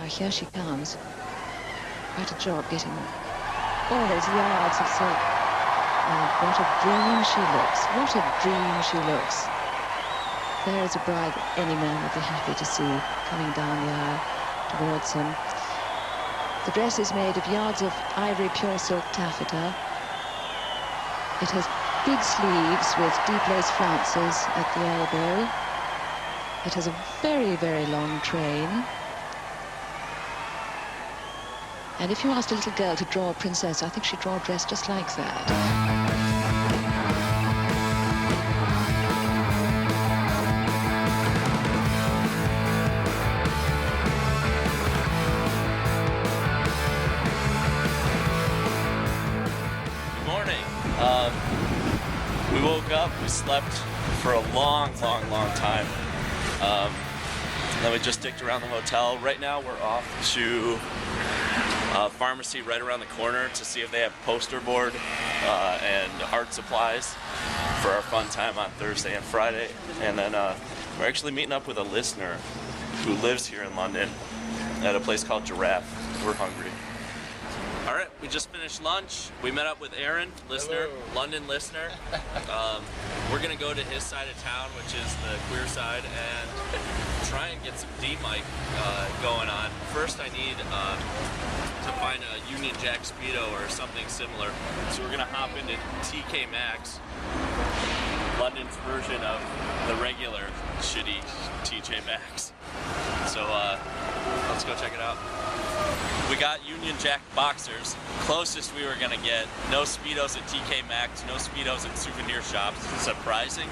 here she comes. Quite a job getting all those yards of silk. And what a dream she looks. What a dream she looks. There is a bride that any man would be happy to see coming down the aisle towards him. The dress is made of yards of ivory pure silk taffeta. It has big sleeves with deep lace flounces at the elbow. It has a very, very long train. And if you asked a little girl to draw a princess, I think she'd draw a dress just like that. We woke up, we slept for a long time. Then we just dicked around the hotel. Right now we're off to a pharmacy right around the corner to see if they have poster board and art supplies for our fun time on Thursday and Friday. And then we're actually meeting up with a listener who lives here in London at a place called Giraffe. We're hungry. All right, we just finished lunch. We met up with Aaron, listener, hello. London listener. We're gonna go to his side of town, which is the queer side, and try and get some D-Mic going on. First, I need to find a Union Jack Speedo or something similar. So we're gonna hop into TK Maxx, London's version of the regular shitty TJ Maxx. So let's go check it out. We got Union Jack boxers, closest we were gonna get. No Speedos at TK Maxx, no Speedos at souvenir shops. Surprising.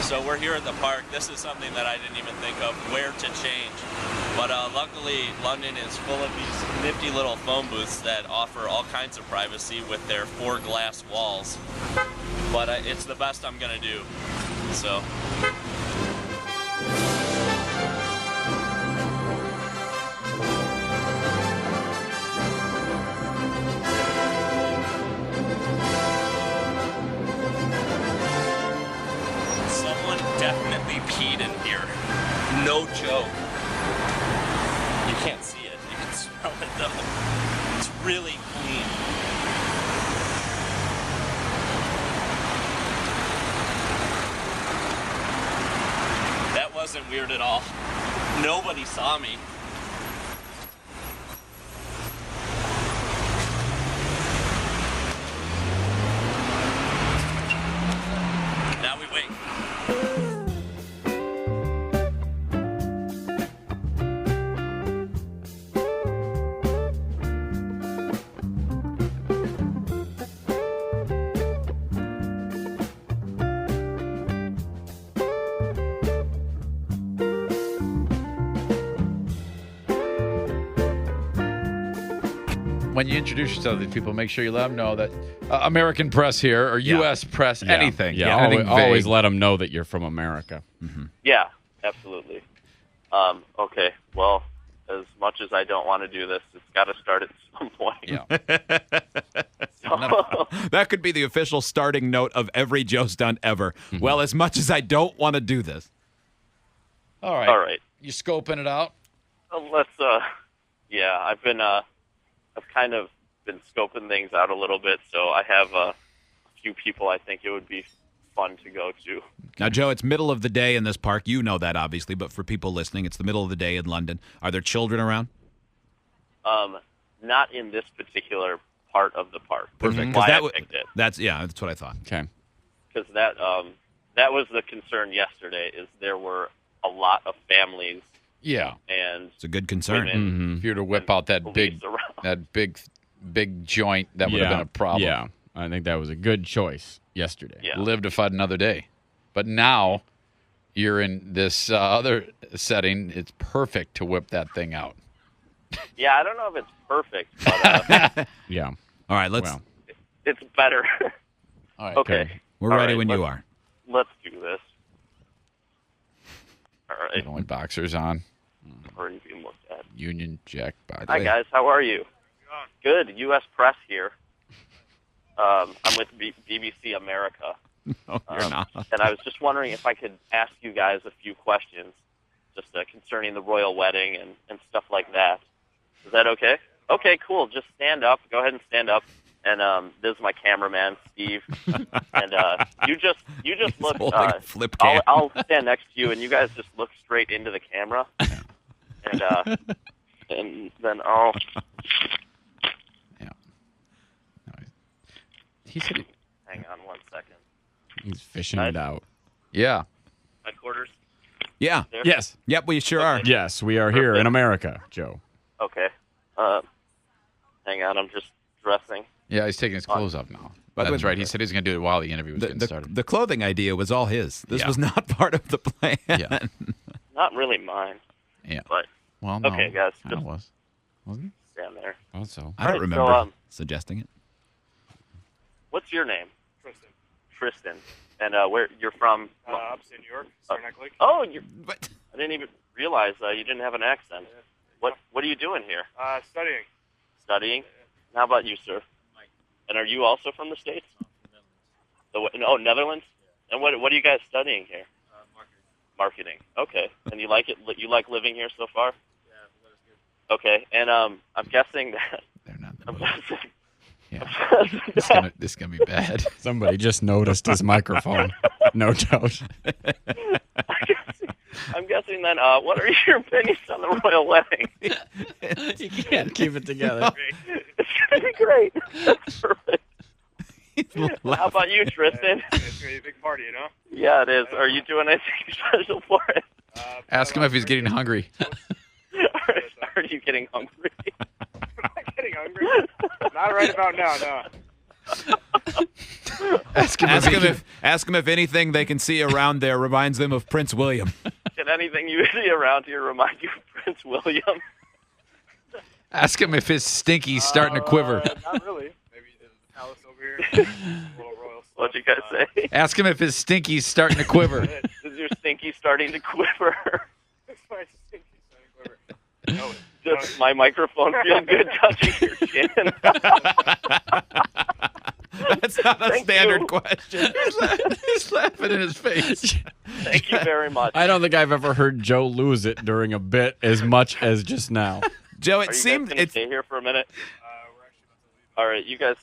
So we're here at the park. This is something that I didn't even think of where to change. But luckily, London is full of these nifty little phone booths that offer all kinds of privacy with their 4 glass walls. But it's the best I'm gonna do. So. Definitely peed in here. No joke. You can't see it. You can smell it though. It's really clean. That wasn't weird at all. Nobody saw me. Now we wait. When you introduce yourself to these people, make sure you let them know that American press here or U.S. press, anything. Yeah, always let them know that you're from America. Mm-hmm. Yeah, absolutely. Okay, well, as much as I don't want to do this, it's got to start at some point. Yeah. That could be the official starting note of every Joe Stunt ever. Mm-hmm. Well, as much as I don't want to do this. All right. All right. You scoping it out? Yeah, I've kind of been scoping things out a little bit, so I have a few people I think it would be fun to go to. Now, Joe, it's middle of the day in this park. You know that, obviously, but for people listening, it's the middle of the day in London. Are there children around? Not in this particular part of the park. Perfect. Why I picked it. That's what I thought. Okay. Because that was the concern yesterday, is there were a lot of families. Yeah. And it's a good concern. If you were to whip out that big joint, that would have been a problem. Yeah. I think that was a good choice yesterday. Yeah. Live to fight another day. But now you're in this other setting. It's perfect to whip that thing out. Yeah, I don't know if it's perfect, but yeah. All right, it's better. All right. Okay. We're ready when you are. Let's do this. All right. Only boxers on. Already being looked at. Union Jack. Hi guys, how are you? Good. U.S. Press here. I'm with BBC America. No, you're not. And I was just wondering if I could ask you guys a few questions just concerning the royal wedding and stuff like that. Is that okay? Okay, cool. Just stand up. Go ahead and stand up. And this is my cameraman, Steve. And you just look. Flip cam. I'll stand next to you, and you guys just look straight into the camera. And then I'll. Yeah. No, he said. Hang on 1 second. He's fishing it out. Yeah. My quarters. Yeah. There? Yes. Yep, we sure are. Yes, we are here in America, Joe. Okay. Hang on. I'm just dressing. Yeah, he's taking his clothes off now. That's right. He said he was going to do it while the interview was getting started. The clothing idea was all his. This was not part of the plan. Yeah. Not really mine. Yeah. But Well, no. okay, guys, Kind of just- was. Wasn't it? stand there. Also. I don't Right, remember so, suggesting it. What's your name? Tristan. Tristan. And where you're from? Upstate New York, Saranac Lake. Oh, But I didn't even realize you didn't have an accent. What are you doing here? Studying. Studying? How about you, sir? And are you also from the States? Netherlands? And what are you guys studying here? Marketing. Okay. And you like it? You like living here so far? Yeah, the weather's good. Okay. And I'm guessing that. They're not. I'm guessing. Yeah. This is gonna be bad. Somebody just noticed his microphone. No doubt. I'm guessing then. What are your opinions on the royal wedding? You can't keep it together. It's gonna be great. That's perfect. How about you, Tristan? It's gonna be a big party, you know. Yeah, it is. Are you doing anything special for it? Ask him if he's getting hungry. Are you getting hungry? I'm not getting hungry. Not right about now, no. Ask Ask him if anything they can see around there reminds them of Prince William. Can anything you see around here remind you of Prince William? Ask him if his stinky's starting to quiver. Not really. Maybe the palace over here. Little royal stuff. What'd you guys say? Ask him if his stinky's starting to quiver. Is your stinky starting to quiver? It's my stinky starting to quiver. No, Does my microphone feel good touching your chin? That's not a Thank standard you. question. He's laughing in his face. Thank you very much. I don't think I've ever heard Joe lose it during a bit as much as just now. Joe, Are it you seemed guys gonna stay here for a minute? we're actually about to leave. All right, you guys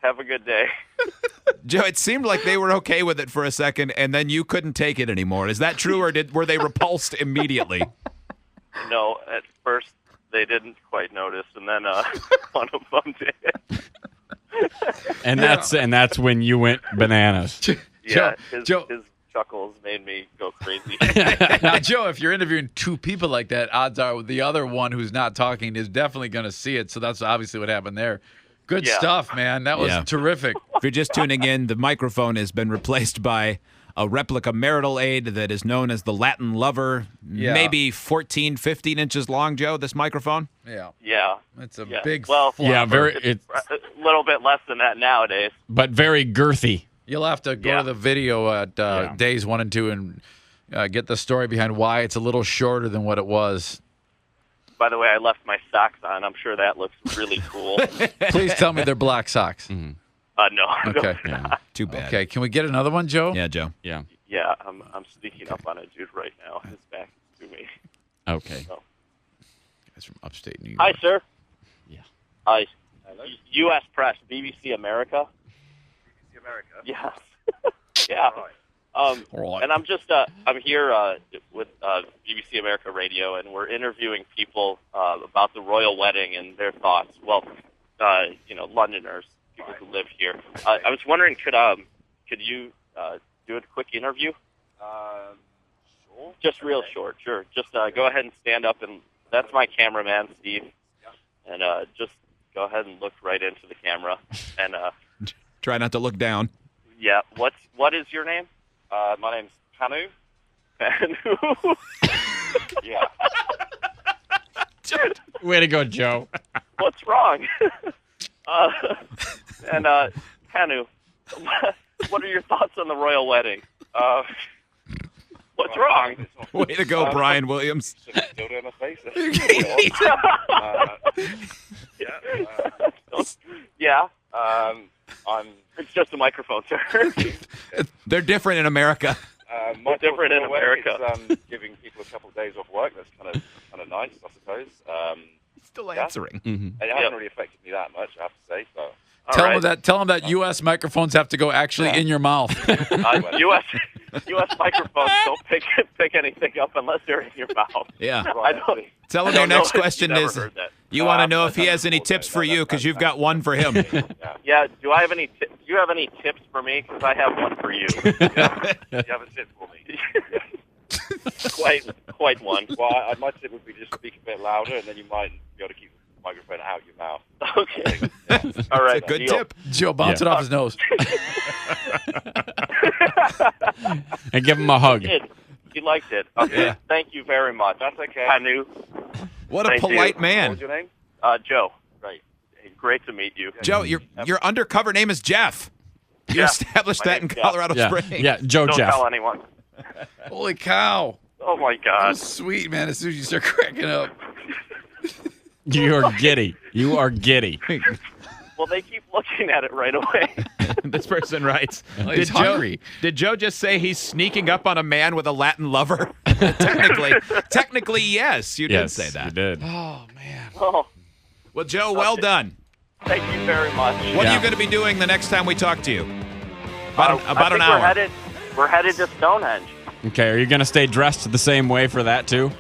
have a good day. Joe, it seemed like they were okay with it for a second, and then you couldn't take it anymore. Is that true, or were they repulsed immediately? No, at first they didn't quite notice, and then one of them did. And that's when you went bananas. Yeah, Joe. his chuckles made me go crazy. Now, Joe, if you're interviewing two people like that, odds are the other one who's not talking is definitely going to see it. So that's obviously what happened there. Good Yeah. stuff, man. That was Yeah. terrific. If you're just tuning in, the microphone has been replaced by a replica marital aid that is known as the Latin Lover. Yeah. Maybe 14, 15 inches long, Joe, this microphone. Yeah. Yeah. It's a Yeah. big Well, flopper. Yeah, very. It's a little bit less than that nowadays. But very girthy. You'll have to go Yeah. to the video at days 1 and 2 and get the story behind why it's a little shorter than what it was. By the way, I left my socks on. I'm sure that looks really cool. Please tell me they're black socks. No. Okay. Yeah. Too bad. Okay. Can we get another one, Joe? Yeah, Joe. Yeah. Yeah, I'm sneaking up on a dude right now. His back is to me. Okay. So. Guys from upstate New York. Hi, sir. Yeah. Hi. U.S. Press, BBC America. BBC America. Yes. Yeah. All right. And I'm here with BBC America Radio, and we're interviewing people about the royal wedding and their thoughts. Well, Londoners, people who live here. I was wondering, could you do a quick interview? Sure. Just real short, sure. Just go ahead and stand up, and that's my cameraman, Steve. And just go ahead and look right into the camera. And Try not to look down. yeah, what is your name? My name's Kanu. Kanu. Yeah. Way to go, Joe. What's wrong? And Kanu, what are your thoughts on the royal wedding? What's wrong? Way to go, Brian Williams. Still in my face. Yeah, I'm it's just a microphone, sir. They're different in America. It's different in America. It's giving people a couple of days off work. That's kind of nice, I suppose. Still answering. It hasn't really affected me that much, I have to say. So. Tell them that U.S. microphones have to go actually in your mouth. U.S. microphones don't pick anything up unless they're in your mouth. Yeah. Tell him your next question is, you want to know if he has any tips for you because you've got one for him. Yeah. Do I have any? Do you have any tips for me? Because I have one for you. You have a tip for me. Quite one. Well, my tip would be just speak a bit louder, and then you might be able to keep the microphone out of your mouth. Okay. All right. That's a good tip. Joe, bounce it off his nose. And give him a hug. He liked it. Okay. Yeah. Thank you very much. That's okay. I knew. What a Thank polite you. man. What was your name? Joe. Right. Great to meet you. Joe, your undercover name is Jeff. You Yeah. established My that in name's Jeff. Colorado Yeah, Springs. yeah, Joe Don't Jeff. tell anyone. Holy cow. Oh my That God. was sweet, man. As soon as you start cracking up. You are giddy. You are giddy. Well, they keep looking at it right away. This person writes, He's hungry. Did Joe just say he's sneaking up on a man with a Latin lover? Technically, yes, you did say that. You did. Oh, man. Oh, Well, Joe, well done. thank you very much. What are you going to be doing the next time we talk to you? I About an think hour. We're headed to Stonehenge. Okay, are you going to stay dressed the same way for that, too?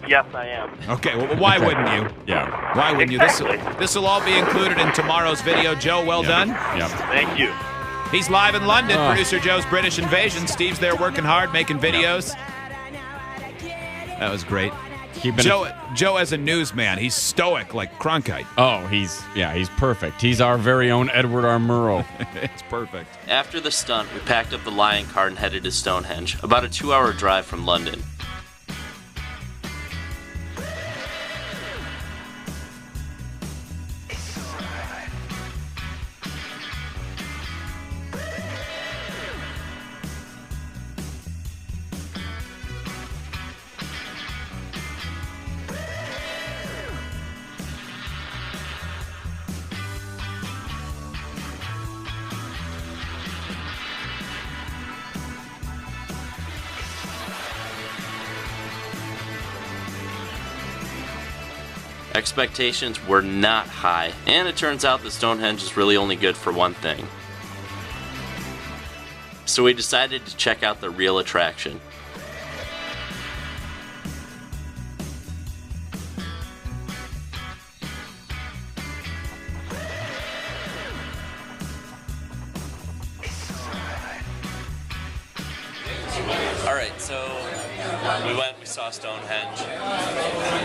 Yes, I am. Okay, well, why wouldn't you? Yeah. Why wouldn't Exactly. you? This will all be included in tomorrow's video. Joe, well done. Yep. Thank you. He's live in London. Oh. Producer Joe's British Invasion. Steve's there working hard, making videos. That was great. Keeping Joe as a newsman, he's stoic like Cronkite. Oh, he's perfect. He's our very own Edward R. Murrow. It's perfect. After the stunt, we packed up the lion car and headed to Stonehenge, about a 2-hour drive from London. Expectations were not high, and it turns out that Stonehenge is really only good for one thing. So we decided to check out the real attraction. Alright, so we saw Stonehenge,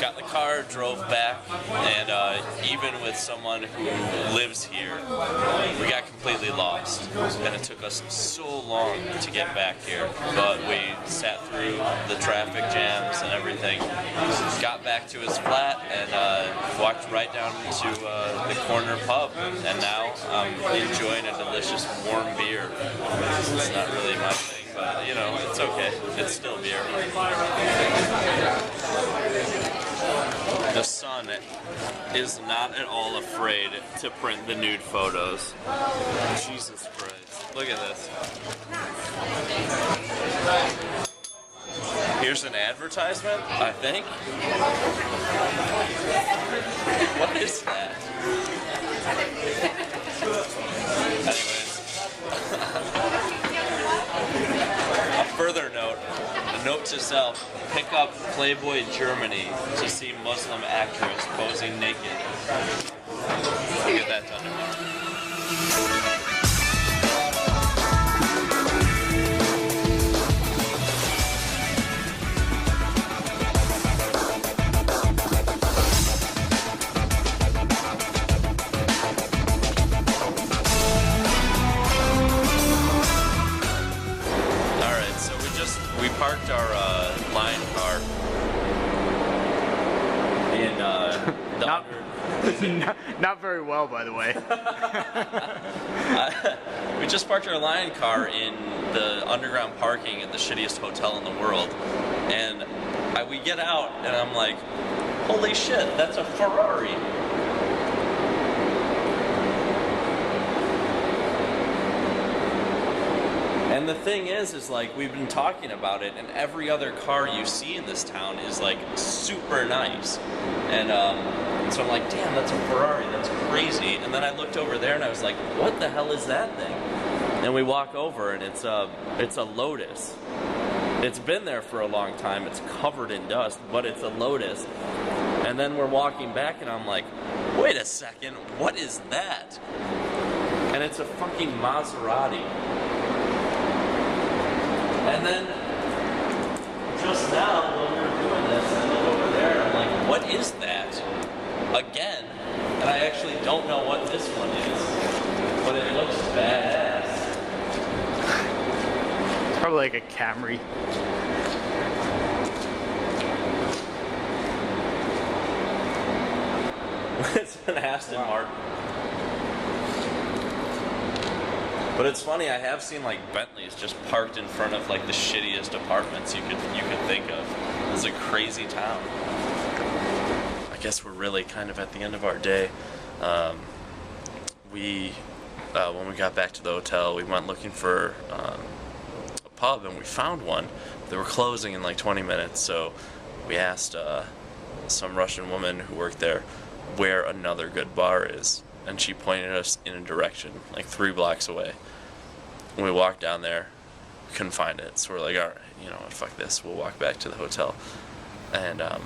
got in the car, drove back, and even with someone who lives here, we got completely lost. And it took us so long to get back here, but we sat through the traffic jams and everything, got back to his flat, and walked right down to the corner pub, and now I'm enjoying a delicious warm beer. It's not really my thing. But, you know, it's okay. It's still beer. The sun is not at all afraid to print the nude photos. Jesus Christ. Look at this. Here's an advertisement, I think. What is that? Anyways. A further note, a note to self, pick up Playboy Germany to see Muslim actress posing naked. We'll get that done tomorrow. We parked our line car in Not very well, by the way. we just parked our line car in the underground parking at the shittiest hotel in the world, and we get out, and I'm like, holy shit, that's a Ferrari. And the thing is like we've been talking about it, and every other car you see in this town is like super nice. And so I'm like, damn, that's a Ferrari, that's crazy. And then I looked over there and I was like, what the hell is that thing? And we walk over and it's a Lotus. It's been there for a long time, it's covered in dust, but it's a Lotus. And then we're walking back and I'm like, wait a second, what is that? And it's a fucking Maserati. And then, just now, when we were doing this, I look over there and I'm like, what is that? Again. And I actually don't know what this one is. But it looks badass. It's probably like a Camry. It's an Aston Martin. But it's funny, I have seen like Bentleys just parked in front of like the shittiest apartments you could think of. It's a crazy town. I guess we're really kind of at the end of our day. When we got back to the hotel, we went looking for a pub, and we found one. They were closing in like 20 minutes, so we asked some Russian woman who worked there where another good bar is, and she pointed us in a direction like 3 blocks away. And we walked down there, we couldn't find it, so we're like, all right, you know what, fuck this, we'll walk back to the hotel. And that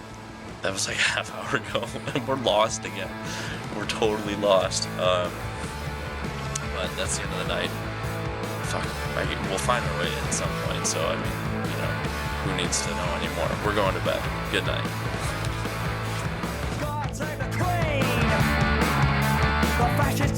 was like a half hour ago, and we're lost again. We're totally lost. But that's the end of the night. Fuck, we'll find our way at some point, so I mean, you know, who needs to know anymore? We're going to bed. Good night. God save the Queen! The fascist